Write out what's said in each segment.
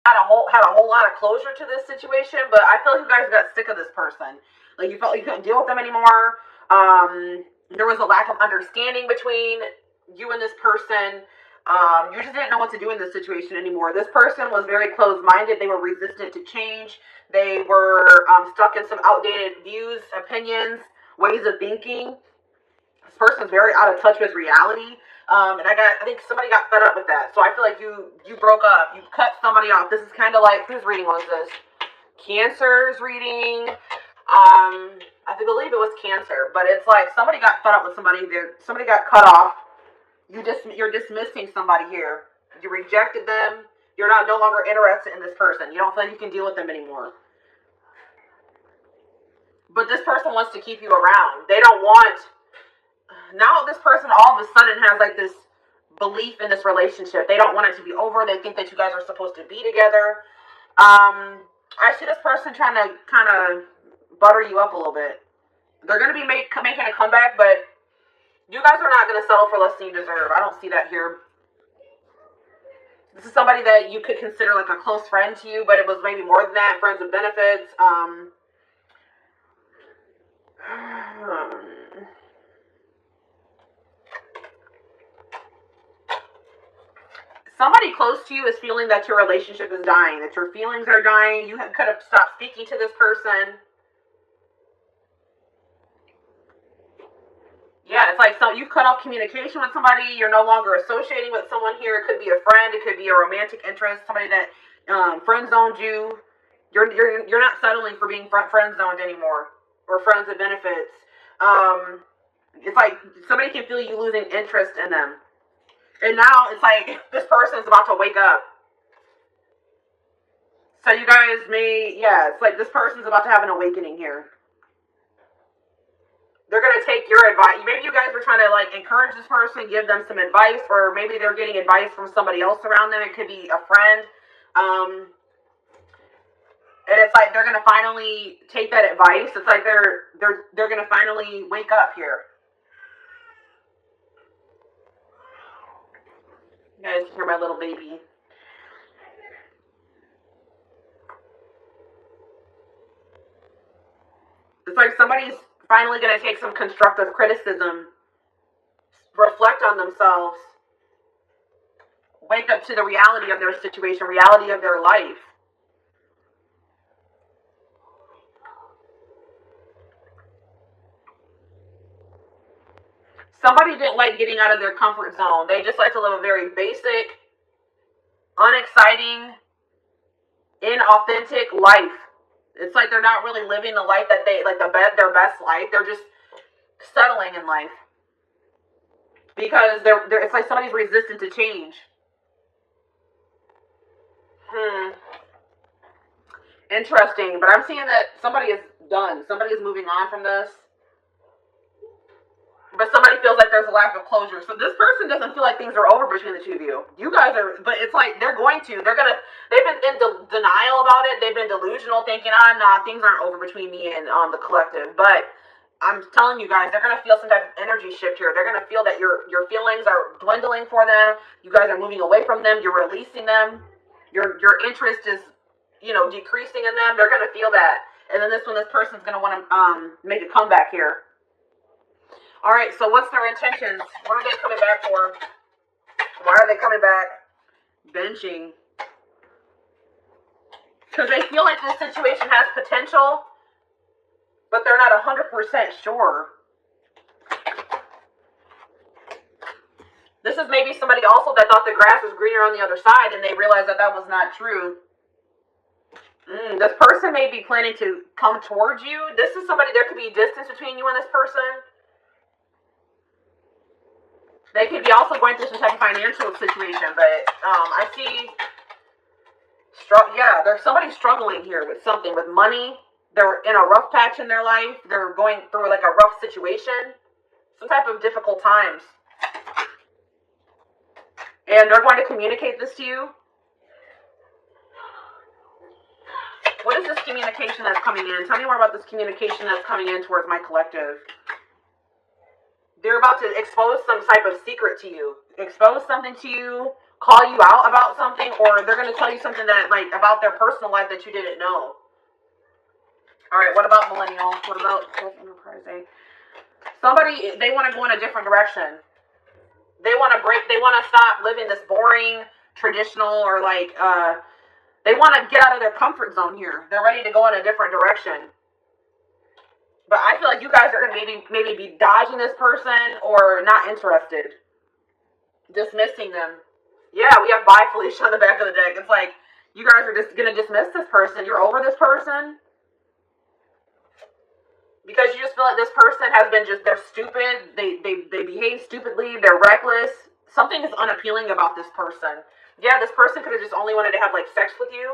had a whole lot of closure to this situation, but I feel like you guys got sick of this person. Like you felt like you couldn't deal with them anymore. There was a lack of understanding between you and this person. You just didn't know what to do in this situation anymore. This person was very closed-minded. They were resistant to change. They were stuck in some outdated views, opinions, ways of thinking. This person's very out of touch with reality. And I think somebody got fed up with that. So I feel like you broke up. You cut somebody off. This is kind of like, whose reading was this? Cancer's reading. I believe it was Cancer. But it's like somebody got fed up with somebody. Somebody got cut off. You're dismissing somebody here. You rejected them. You're no longer interested in this person. You don't feel like you can deal with them anymore. But this person wants to keep you around. They don't want... Now this person all of a sudden has like this belief in this relationship. They don't want it to be over. They think that you guys are supposed to be together. I see this person trying to kind of butter you up a little bit. They're going to be making a comeback, but you guys are not going to settle for less than you deserve. I don't see that here. This is somebody that you could consider like a close friend to you, but it was maybe more than that. Friends with benefits. Somebody close to you is feeling that your relationship is dying, that your feelings are dying. You could have stopped speaking to this person. Yeah, it's like you've cut off communication with somebody. You're no longer associating with someone here. It could be a friend. It could be a romantic interest. Somebody that friend zoned you. You're not settling for being friend zoned anymore, or friends with benefits. It's like somebody can feel you losing interest in them. And now it's like this person is about to wake up. So you guys it's like this person's about to have an awakening here. They're going to take your advice. Maybe you guys were trying to like encourage this person, give them some advice, or maybe they're getting advice from somebody else around them. It could be a friend. And it's like they're going to finally take that advice. It's like they're going to finally wake up here. You guys can hear my little baby. It's like somebody's finally going to take some constructive criticism, reflect on themselves, wake up to the reality of their situation, reality of their life. Somebody didn't like getting out of their comfort zone. They just like to live a very basic, unexciting, inauthentic life. It's like they're not really living the life that they like their best life. They're just settling in life because it's like somebody's resistant to change. Interesting, but I'm seeing that somebody is done. Somebody is moving on from this. But somebody feels like there's a lack of closure. So this person doesn't feel like things are over between the two of you. You guys are, but it's like they've been in denial about it. They've been delusional, thinking, nah, things aren't over between me and the collective. But I'm telling you guys, they're going to feel some type of energy shift here. They're going to feel that your feelings are dwindling for them. You guys are moving away from them. You're releasing them. Your interest is, decreasing in them. They're going to feel that. And then this person's going to want to make a comeback here. All right, so what's their intentions? What are they coming back for? Why are they coming back? Benching. Because they feel like this situation has potential, but they're not 100% sure. This is maybe somebody also that thought the grass was greener on the other side, and they realized that was not true. This person may be planning to come towards you. This is somebody, there could be distance between you and this person. They could be also going through some type of financial situation, but I see, there's somebody struggling here with something, with money. They're in a rough patch in their life. They're going through like a rough situation, some type of difficult times. And they're going to communicate this to you. What is this communication that's coming in? Tell me more about this communication that's coming in towards my collective. They're about to expose some type of secret to you. Expose something to you. call you out about something, or they're going to tell you something that, like, about their personal life that you didn't know. All right, what about millennials? What about Enterprise A? Somebody, they want to go in a different direction. They want to stop living this boring, traditional, or like, they want to get out of their comfort zone here. They're ready to go in a different direction. But I feel like you guys are going to maybe be dodging this person or not interested. Dismissing them. Yeah, we have bye Felicia on the back of the deck. It's like, you guys are just going to dismiss this person. You're over this person. Because you just feel like this person has been they're stupid. They behave stupidly. They're reckless. Something is unappealing about this person. Yeah, this person could have just only wanted to have, like, sex with you.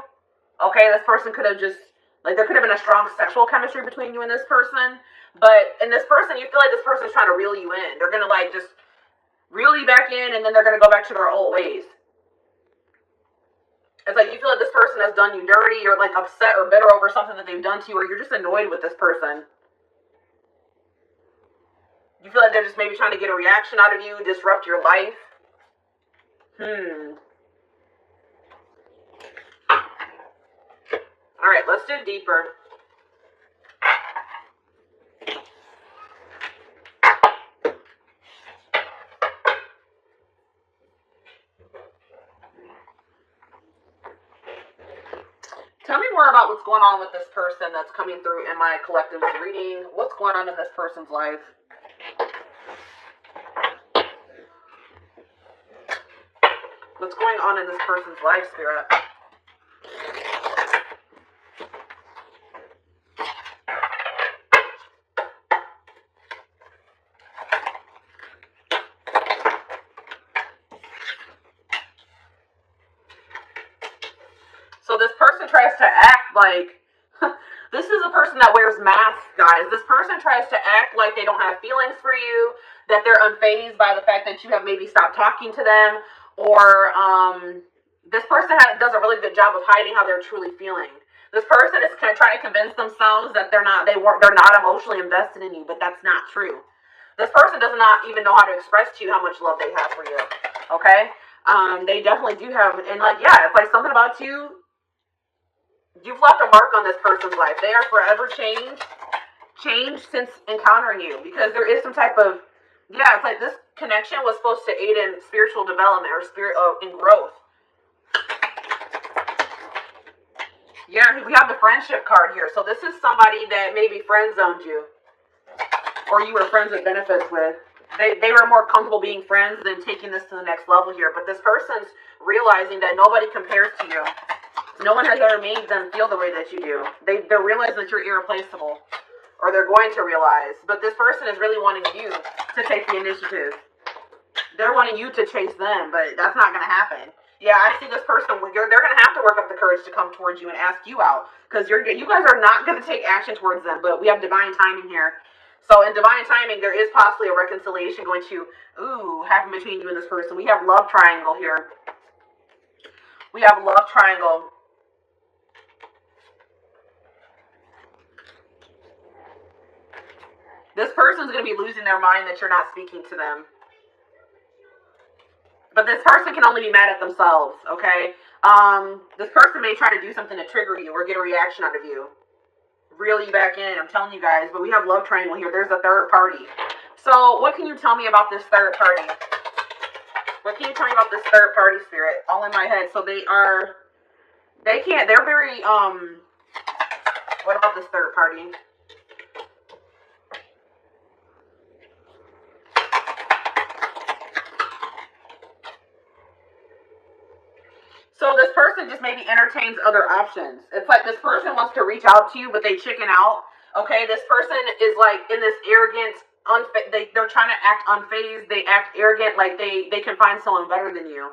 Okay, this person could have just, like, there could have been a strong sexual chemistry between you and this person. But in this person, you feel like this person's trying to reel you in. They're going to, like, just reel you back in, and then they're going to go back to their old ways. It's like you feel like this person has done you dirty. You're, like, upset or bitter over something that they've done to you, or you're just annoyed with this person. You feel like they're just maybe trying to get a reaction out of you, disrupt your life. All right, let's dig deeper. Tell me more about what's going on with this person that's coming through in my collective reading. What's going on in this person's life? What's going on in this person's life, Spirit? So this person tries to act like, this is a person that wears masks, guys. This person tries to act like they don't have feelings for you, that they're unfazed by the fact that you have maybe stopped talking to them, or this person does a really good job of hiding how they're truly feeling. This person is trying to convince themselves that they're not emotionally invested in you, but that's not true. This person does not even know how to express to you how much love they have for you. Okay? They definitely do have, and like, yeah, it's like something about you. You've left a mark on this person's life. They are forever changed since encountering you, because there is some type of, yeah, it's like this connection was supposed to aid in spiritual development or in growth. Yeah, we have the friendship card here. So this is somebody that maybe friend zoned you, or you were friends with benefits with. They were more comfortable being friends than taking this to the next level here. But this person's realizing that nobody compares to you. No one has ever made them feel the way that you do. They're realizing that you're irreplaceable, or they're going to realize. But this person is really wanting you to take the initiative. They're wanting you to chase them, but that's not going to happen. Yeah, I see this person. They're going to have to work up the courage to come towards you and ask you out, because you guys are not going to take action towards them. But we have divine timing here. So in divine timing, there is possibly a reconciliation going to happen between you and this person. We have love triangle here. We have love triangle. This person's going to be losing their mind that you're not speaking to them. But this person can only be mad at themselves, okay? This person may try to do something to trigger you or get a reaction out of you. Reel you back in, I'm telling you guys. But we have love triangle here. There's a third party. So what can you tell me about this third party? What can you tell me about this third party, Spirit? All in my head. So they're very, what about this third party? So this person just maybe entertains other options. It's like this person wants to reach out to you, but they chicken out. Okay, this person is like in this arrogant, they're trying to act unfazed. They act arrogant, like they can find someone better than you.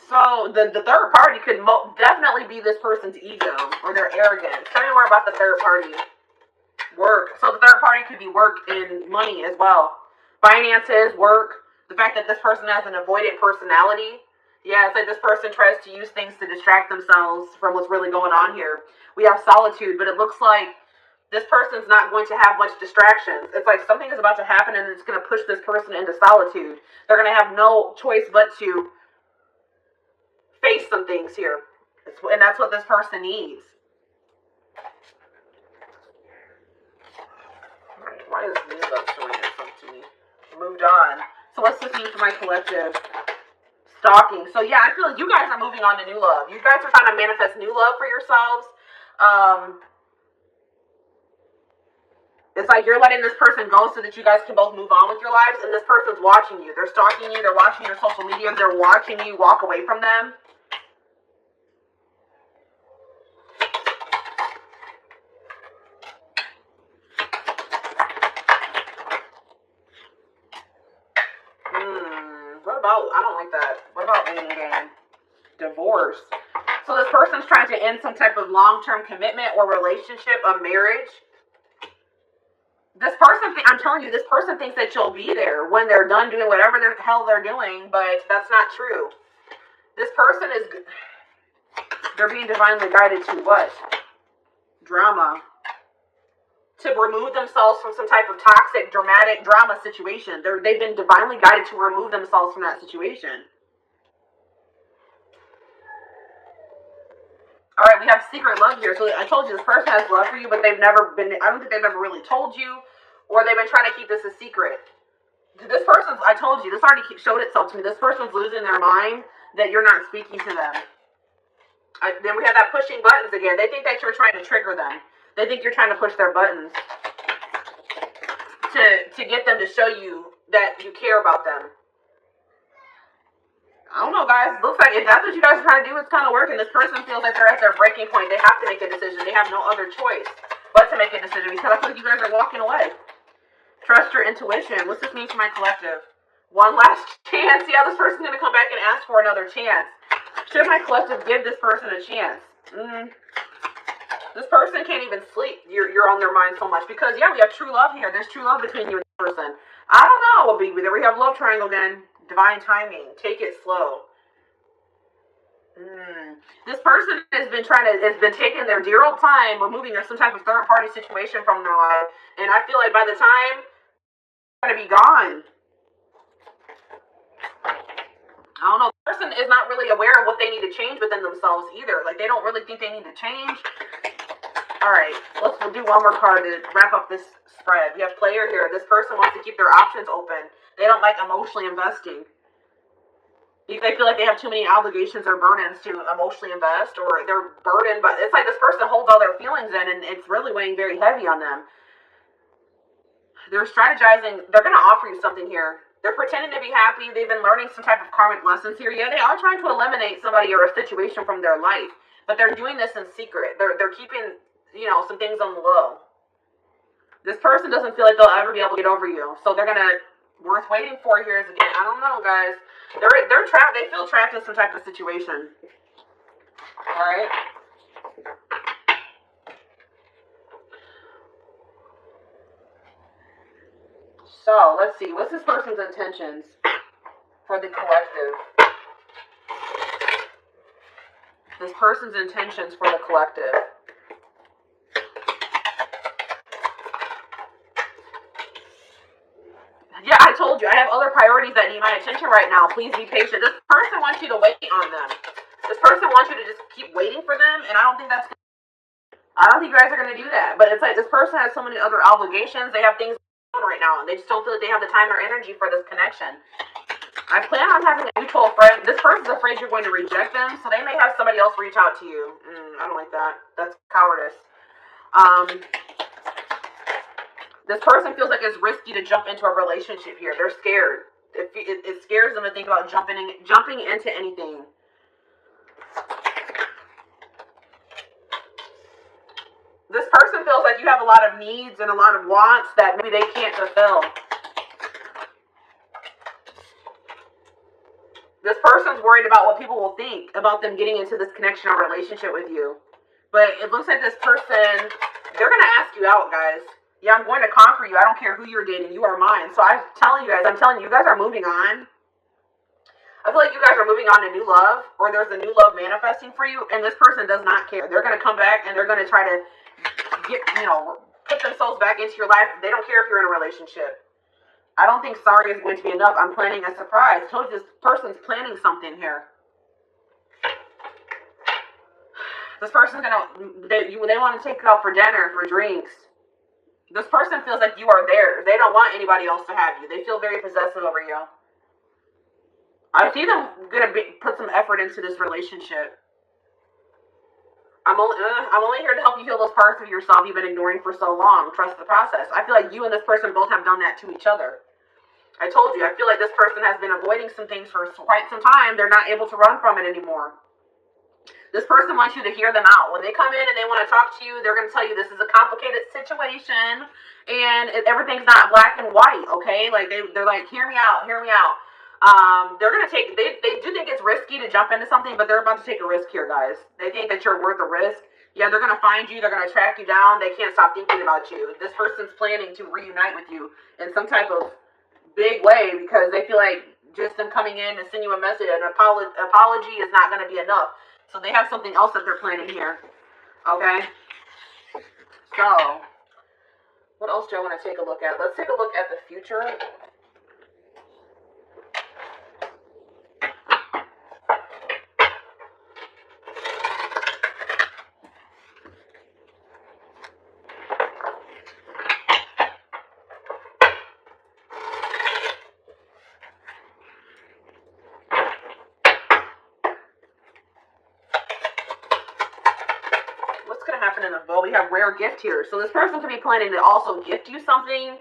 So the third party could definitely be this person's ego or their arrogance. Tell me more about the third party. Work. So the third party could be work and money as well. Finances, work. The fact that this person has an avoidant personality. Yeah, it's like this person tries to use things to distract themselves from what's really going on here. We have solitude, but it looks like This person's not going to have much distractions. It's like something is about to happen and it's going to push this person into solitude. They're going to have no choice but to face some things here. And that's what this person needs. Alright, why is New Love showing itself to me? Moved on. So what's this mean for my collective? Stalking. So yeah, I feel like you guys are moving on to new love. You guys are trying to manifest new love for yourselves. It's like you're letting this person go so that you guys can both move on with your lives, and this person's watching you. They're stalking you. They're watching your social media. They're watching you walk away from them. What about, I don't like that. What about waiting game? Divorce. So this person's trying to end some type of long-term commitment or relationship, a marriage. This person, I'm telling you, this person thinks that you'll be there when they're done doing whatever the hell they're doing, but that's not true. This person is, they're being divinely guided to what? Drama. To remove themselves from some type of toxic, dramatic drama situation. They've been divinely guided to remove themselves from that situation. Alright, we have secret love here. So I told you this person has love for you, but they've never been, I don't think they've ever really told you, or they've been trying to keep this a secret. This person's, I told you, this already showed itself to me. This person's losing their mind that you're not speaking to them. Then we have that pushing buttons again. They think that you're trying to trigger them. They think you're trying to push their buttons to get them to show you that you care about them. I don't know, guys. Looks like if that's what you guys are trying to do, it's kind of working. This person feels like they're at their breaking point. They have to make a decision. They have no other choice but to make a decision because I feel like you guys are walking away. Trust your intuition. What's this mean for my collective? One last chance. Yeah, this person's going to come back and ask for another chance. Should my collective give this person a chance? This person can't even sleep. You're on their mind so much because, yeah, we have true love here. There's true love between you and this person. I don't know what be there. We have love triangle again. Divine timing. Take it slow. This person has been taking their dear old time removing some type of third party situation from their life. And I feel like by the time they're going to be gone. I don't know. The person is not really aware of what they need to change within themselves either. Like they don't really think they need to change. Alright, let's do one more card to wrap up this spread. We have player here. This person wants to keep their options open. They don't like emotionally investing. If they feel like they have too many obligations or burdens to emotionally invest, or they're burdened, but it's like this person holds all their feelings in and it's really weighing very heavy on them. They're strategizing. They're going to offer you something here. They're pretending to be happy. They've been learning some type of karmic lessons here. Yeah, they are trying to eliminate somebody or a situation from their life, but they're doing this in secret. They're keeping, some things on the low. This person doesn't feel like they'll ever be able to get over you, so they're going to, worth waiting for here is again, I don't know, guys. They're trapped. They feel trapped in some type of situation. Alright. So, let's see. What's this person's intentions for the collective? This person's intentions for the collective. Yeah, I told you. I have other priorities that need my attention right now. Please be patient. This person wants you to wait on them. This person wants you to just keep waiting for them, and I don't think you guys are going to do that. But it's like this person has so many other obligations. They have things going on right now, and they just don't feel like they have the time or energy for this connection. I plan on having a mutual friend. This person's afraid you're going to reject them, so they may have somebody else reach out to you. I don't like that. That's cowardice. This person feels like it's risky to jump into a relationship here. They're scared. It scares them to think about jumping into anything. This person feels like you have a lot of needs and a lot of wants that maybe they can't fulfill. This person's worried about what people will think about them getting into this connection or relationship with you. But it looks like this person, they're going to ask you out, guys. Yeah, I'm going to conquer you. I don't care who you're dating. You are mine. So I'm telling you guys are moving on. I feel like you guys are moving on to new love, or there's a new love manifesting for you, and this person does not care. They're going to come back, and they're going to try to put themselves back into your life. They don't care if you're in a relationship. I don't think sorry is going to be enough. I'm planning a surprise. I told you this person's planning something here. This person's they want to take you out for dinner, for drinks. This person feels like you are theirs. They don't want anybody else to have you. They feel very possessive over you. I see them put some effort into this relationship. I'm only here to help you heal those parts of yourself you've been ignoring for so long. Trust the process. I feel like you and this person both have done that to each other. I told you, I feel like this person has been avoiding some things for quite some time. They're not able to run from it anymore. This person wants you to hear them out. When they come in and they want to talk to you, they're going to tell you this is a complicated situation and everything's not black and white, okay? Like, they're like, hear me out, hear me out. They're going to take, they do think it's risky to jump into something, but they're about to take a risk here, guys. They think that you're worth a risk. Yeah, they're going to find you. They're going to track you down. They can't stop thinking about you. This person's planning to reunite with you in some type of big way because they feel like just them coming in and sending you a message, an apology is not going to be enough. So they have something else that they're planning here. Okay? So, what else do I want to take a look at? Let's take a look at the future. Well, we have rare gift here. So this person could be planning to also gift you something.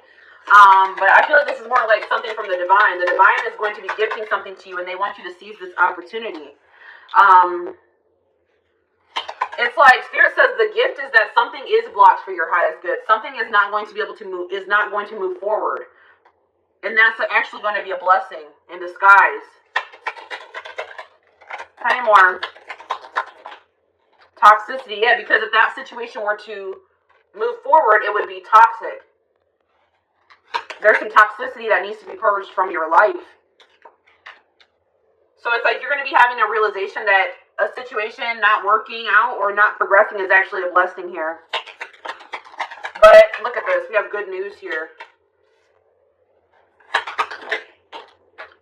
But I feel like this is more like something from the divine. The divine is going to be gifting something to you, and they want you to seize this opportunity. It's like Spirit says the gift is that something is blocked for your highest good. Something is not going to be able to move, is not going to move forward. And that's actually going to be a blessing in disguise. Tell me more. Toxicity, yeah, because if that situation were to move forward, it would be toxic. There's some toxicity that needs to be purged from your life. So it's like you're going to be having a realization that a situation not working out or not progressing is actually a blessing here. But look at this. We have good news here.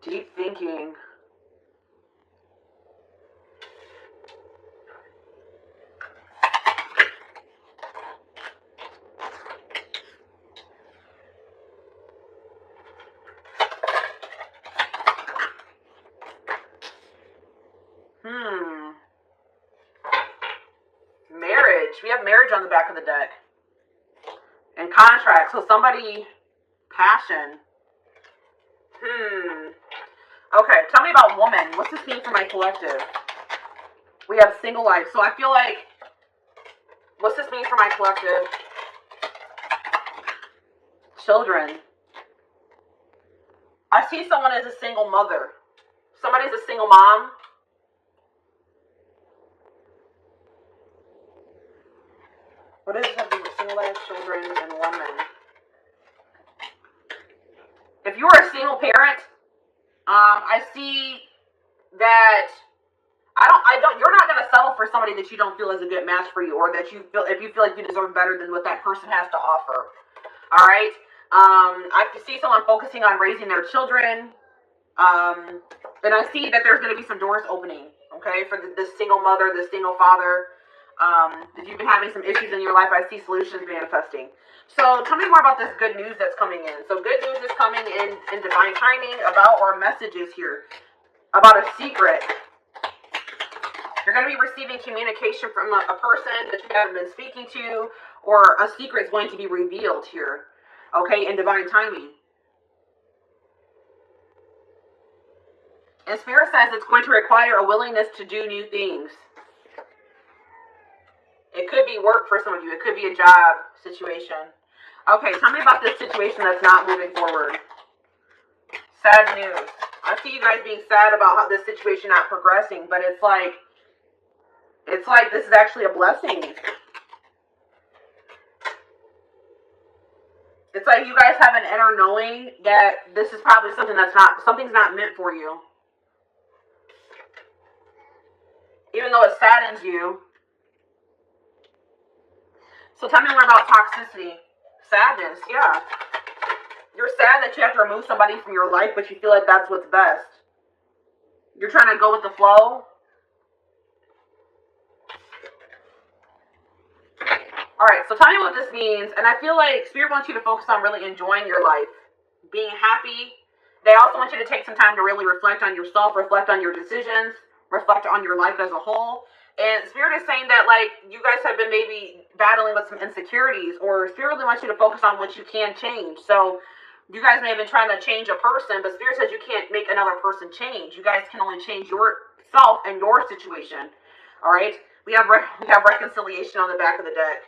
Deep thinking. Marriage. We have marriage on the back of the deck. And contract. So somebody, passion. Okay, tell me about woman. What's this mean for my collective? We have single life. So I feel like, what's this mean for my collective? Children. I see someone as a single mother. Somebody's a single mom. What does it have to do with single life, children, and woman? If you're a single parent, I see that you're not going to settle for somebody that you don't feel is a good match for you, or that you feel, if you feel like you deserve better than what that person has to offer. All right. I see someone focusing on raising their children. And I see that there's going to be some doors opening, okay, for the single mother, the single father. If you've been having some issues in your life, I see solutions manifesting. So tell me more about this good news that's coming in. So good news is coming in divine timing about, or messages here about a secret. You're going to be receiving communication from a person that you haven't been speaking to, or a secret is going to be revealed here, okay, in divine timing. And Spirit says it's going to require a willingness to do new things. It could be work for some of you. It could be a job situation. Okay, tell me about this situation that's not moving forward. Sad news. I see you guys being sad about how this situation not progressing, but it's like this is actually a blessing. It's like you guys have an inner knowing that this is probably something's not meant for you. Even though it saddens you. So tell me more about toxicity. sadness, yeah. You're sad that you have to remove somebody from your life, but you feel like that's what's best. You're trying to go with the flow. Alright, so tell me what this means. And I feel like Spirit wants you to focus on really enjoying your life. Being happy. They also want you to take some time to really reflect on yourself, reflect on your decisions, reflect on your life as a whole. And Spirit is saying that, like, you guys have been maybe battling with some insecurities, or Spirit really wants you to focus on what you can change. So you guys may have been trying to change a person, but Spirit says you can't make another person change. You guys can only change yourself and your situation. All right? We have reconciliation on the back of the deck.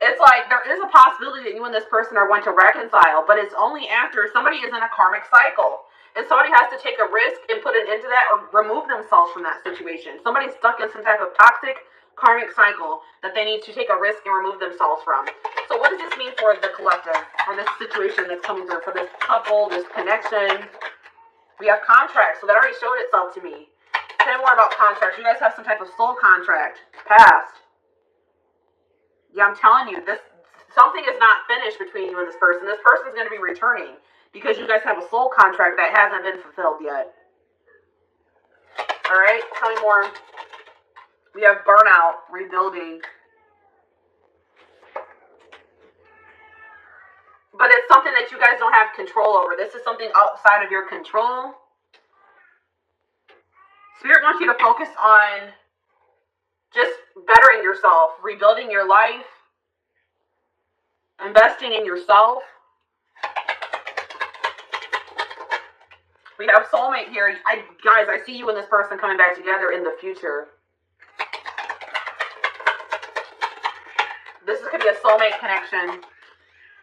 It's like there is a possibility that you and this person are going to reconcile, but it's only after somebody is in a karmic cycle. And somebody has to take a risk and put an end to that, or remove themselves from that situation. Somebody's stuck in some type of toxic karmic cycle that they need to take a risk and remove themselves from. So what does this mean for the collective, for this situation that's coming through, for this couple, this connection? We have contracts, so that already showed itself to me. Tell me more about contracts. You guys have some type of soul contract, past. Yeah, I'm telling you, something is not finished between you and this person. This person's going to be returning because you guys have a soul contract that hasn't been fulfilled yet. All right, tell me more. We have burnout, rebuilding. But it's something that you guys don't have control over. This is something outside of your control. Spirit wants you to focus on just bettering yourself, rebuilding your life, investing in yourself. We have soulmate here. Guys, I see you and this person coming back together in the future. This could be a soulmate connection.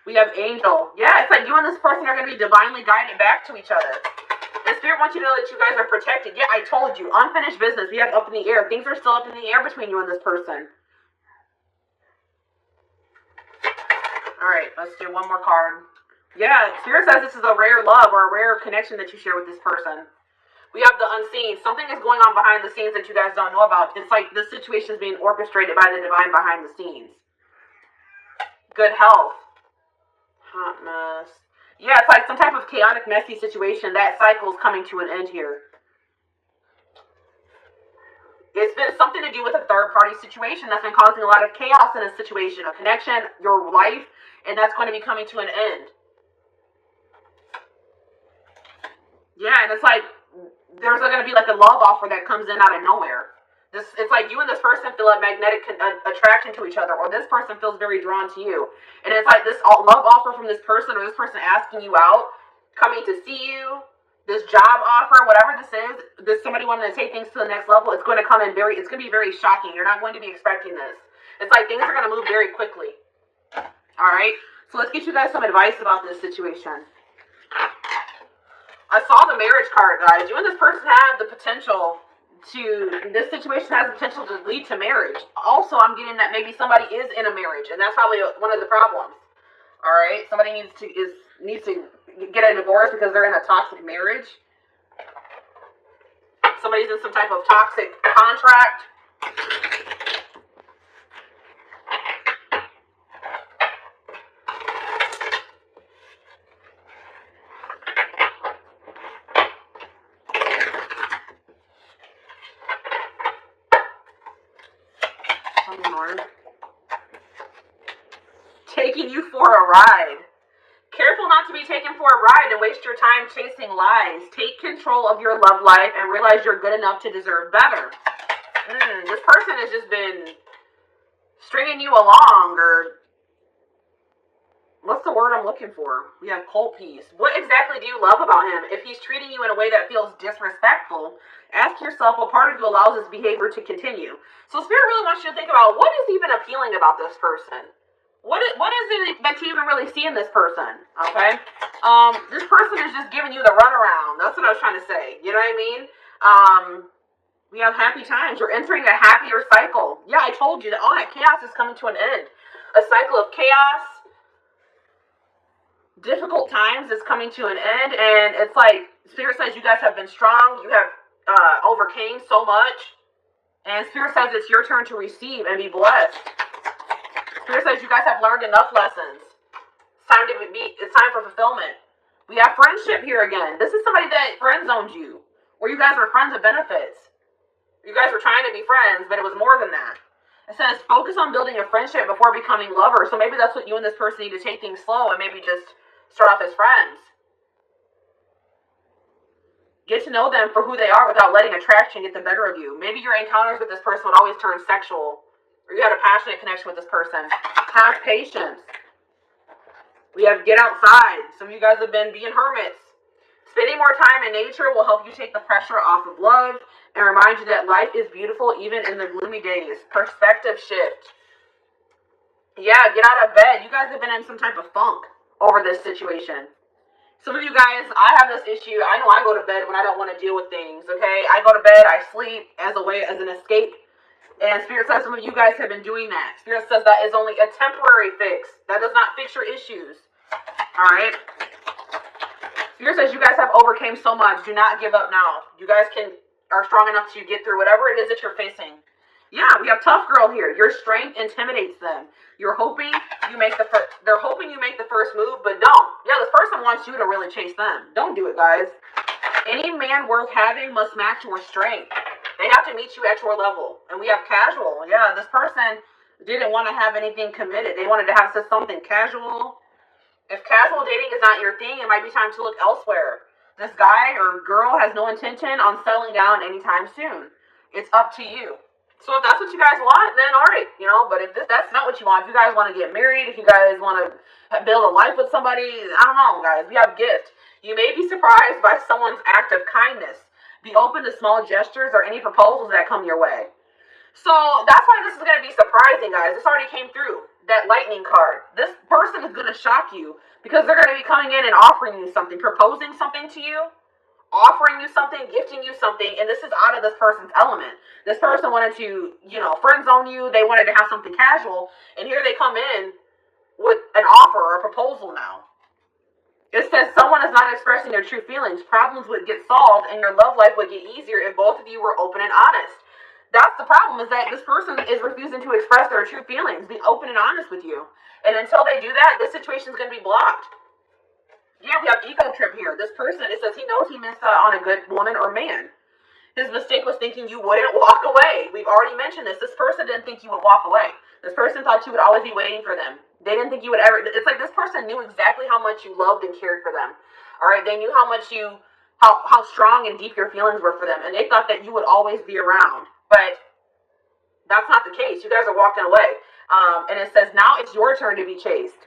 We have angel. Yeah, it's like you and this person are going to be divinely guided back to each other. The Spirit wants you to know that you guys are protected. Yeah, I told you. Unfinished business. We have up in the air. Things are still up in the air between you and this person. Alright, let's do one more card. Yeah, Spirit says this is a rare love or a rare connection that you share with this person. We have the unseen. Something is going on behind the scenes that you guys don't know about. It's like this situation is being orchestrated by the divine behind the scenes. Good health. Hot mess. Yeah, it's like some type of chaotic, messy situation. That cycle is coming to an end here. It's been something to do with a third-party situation that's been causing a lot of chaos in a situation, a connection, your life, and that's going to be coming to an end. Yeah, and it's like there's going to be like a love offer that comes in out of nowhere. It's like you and this person feel a magnetic attraction to each other, or this person feels very drawn to you. And it's like this love offer from this person, or this person asking you out, coming to see you, this job offer, whatever this is, this somebody wanting to take things to the next level, it's going to come in it's going to be very shocking. You're not going to be expecting this. It's like things are going to move very quickly. All right? So let's get you guys some advice about this situation. I saw the marriage card, guys. You and this person have the potential this situation has the potential to lead to marriage. Also, I'm getting that maybe somebody is in a marriage, and that's probably one of the problems. All right, somebody needs to get a divorce because they're in a toxic marriage. Somebody's in some type of toxic contract. Taking you for a ride. Careful not to be taken for a ride and waste your time chasing lies. Take control of your love life and realize you're good enough to deserve better. This person has just been stringing you along, or what's the word I'm looking for? We have cold piece. What exactly do you love about him? If he's treating you in a way that feels disrespectful, ask yourself what part of you allows this behavior to continue. So Spirit really wants you to think about what is even appealing about this person. What is it that you even really see in this person? Okay? This person is just giving you the runaround. That's what I was trying to say. You know what I mean? We have happy times. You're entering a happier cycle. Yeah, I told you that all that chaos is coming to an end. A cycle of chaos, difficult times is coming to an end. And it's like, Spirit says you guys have been strong. You have overcame so much. And Spirit says it's your turn to receive and be blessed. Spirit says you guys have learned enough lessons. It's time for fulfillment. We have friendship here again. This is somebody that friend zoned you, or you guys were friends of benefits. You guys were trying to be friends, but it was more than that. It says focus on building a friendship before becoming lovers. So maybe that's what you and this person need to take things slow and maybe just start off as friends. Get to know them for who they are without letting attraction get the better of you. Maybe your encounters with this person would always turn sexual, or you had a passionate connection with this person. Have patience. We have get outside. Some of you guys have been being hermits. Spending more time in nature will help you take the pressure off of love and remind you that life is beautiful even in the gloomy days. Perspective shift. Yeah, get out of bed. You guys have been in some type of funk over this situation. Some of you guys, I have this issue. I know I go to bed when I don't want to deal with things, okay? I go to bed, I sleep as an escape. And Spirit says some of you guys have been doing that. Spirit says that is only a temporary fix. That does not fix your issues. All right? Spirit says you guys have overcame so much. Do not give up now. You guys are strong enough to get through whatever it is that you're facing. Yeah, we have tough girl here. Your strength intimidates them. They're hoping you make the first move, but don't. Yeah, this person wants you to really chase them. Don't do it, guys. Any man worth having must match your strength. They have to meet you at your level. And we have casual. Yeah, this person didn't want to have anything committed. They wanted to have something casual. If casual dating is not your thing, it might be time to look elsewhere. This guy or girl has no intention on settling down anytime soon. It's up to you. So if that's what you guys want, then all right, but if that's not what you want, if you guys want to get married, if you guys want to build a life with somebody, I don't know, guys, we have gifts. You may be surprised by someone's act of kindness. Be open to small gestures or any proposals that come your way. So that's why this is going to be surprising, guys. This already came through, that lightning card. This person is going to shock you because they're going to be coming in and offering you something, proposing something to you, offering you something, gifting you something, and this is out of this person's element. This person wanted to, friend zone you. They wanted to have something casual, and here they come in with an offer or a proposal now. It says someone is not expressing their true feelings. Problems would get solved, and your love life would get easier if both of you were open and honest. That's the problem, is that this person is refusing to express their true feelings, be open and honest with you. And until they do that, this situation is going to be blocked. Yeah, we have ego trip here. This person, it says he knows he missed out on a good woman or man. His mistake was thinking you wouldn't walk away. We've already mentioned this. This person didn't think you would walk away. This person thought you would always be waiting for them. They didn't think you would ever. It's like this person knew exactly how much you loved and cared for them. All right, they knew how strong and deep your feelings were for them, and they thought that you would always be around. But that's not the case. You guys are walking away. And it says now it's your turn to be chased.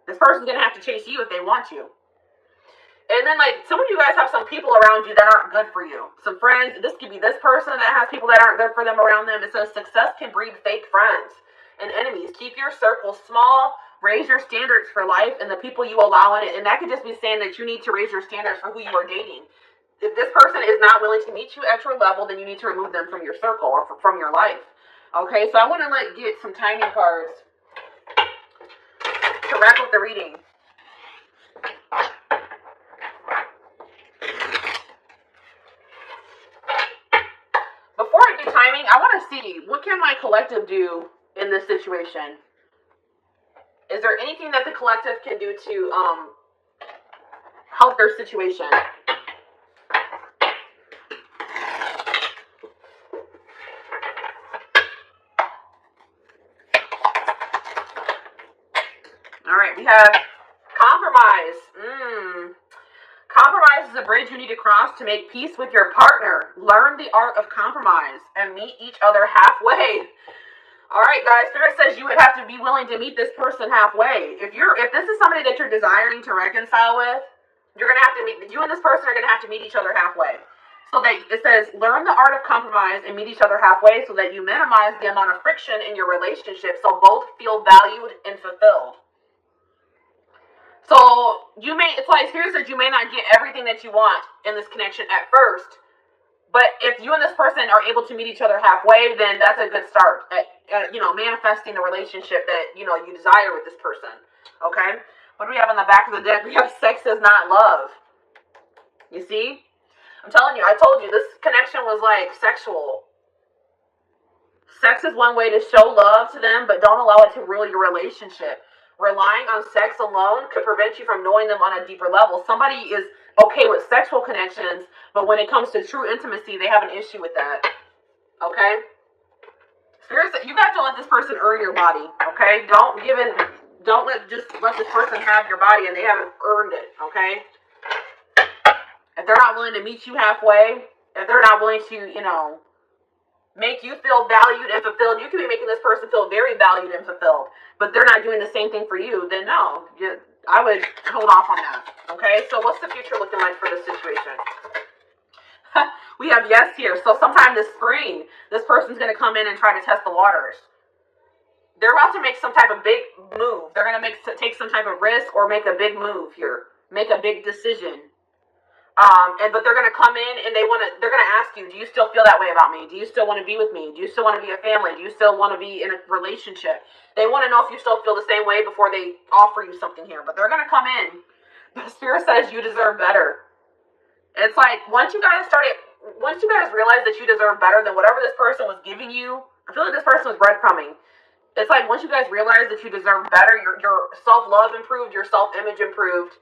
This person's going to have to chase you if they want to. And then, some of you guys have some people around you that aren't good for you. Some friends. This could be this person that has people that aren't good for them around them. It says success can breed fake friends and enemies. Keep your circle small. Raise your standards for life and the people you allow in it. And that could just be saying that you need to raise your standards for who you are dating. If this person is not willing to meet you at your level, then you need to remove them from your circle or from your life. Okay, so I want to get some timing cards to wrap up the reading. Before I do timing, I want to see, what can my collective do in this situation? Is there anything that the collective can do to help their situation? All right, we have compromise. Compromise is a bridge you need to cross to make peace with your partner. Learn the art of compromise and meet each other halfway. All right, guys, Spirit says you would have to be willing to meet this person halfway. If this is somebody that you're desiring to reconcile with, you and this person are going to have to meet each other halfway. So that it says, learn the art of compromise and meet each other halfway so that you minimize the amount of friction in your relationship so both feel valued and fulfilled. So it's like Spirit says you may not get everything that you want in this connection at first, but if you and this person are able to meet each other halfway, then that's a good start at manifesting the relationship that you desire with this person. Okay, what do we have on the back of the deck? We have sex is not love. You see, I'm telling you, I told you this connection was like sexual. Sex is one way to show love to them, but don't allow it to rule your relationship. Relying on sex alone could prevent you from knowing them on a deeper level. Somebody is okay with sexual connections, but when it comes to true intimacy, they have an issue with that. Okay? Seriously, you guys don't let this person earn your body. Okay? Don't let this person have your body and they haven't earned it. Okay? If they're not willing to meet you halfway, if they're not willing to, make you feel valued and fulfilled, you could be making this person feel very valued and fulfilled, but they're not doing the same thing for you, then no, I would hold off on that. Okay, so what's the future looking like for this situation? We have yes here. So sometime this spring, this person's going to come in and try to test the waters. They're about to make some type of big move. They're going to take some type of risk or make a big move here, make a big decision. But they're gonna come in and they're gonna ask you, do you still feel that way about me? Do you still want to be with me? Do you still want to be a family? Do you still want to be in a relationship? They want to know if you still feel the same way before they offer you something here. But they're gonna come in. The spirit says you deserve better. It's like once you guys realize that you deserve better than whatever this person was giving you, I feel like this person was breadcrumbing. It's like once you guys realize that you deserve better, your self-love improved, your self-image improved.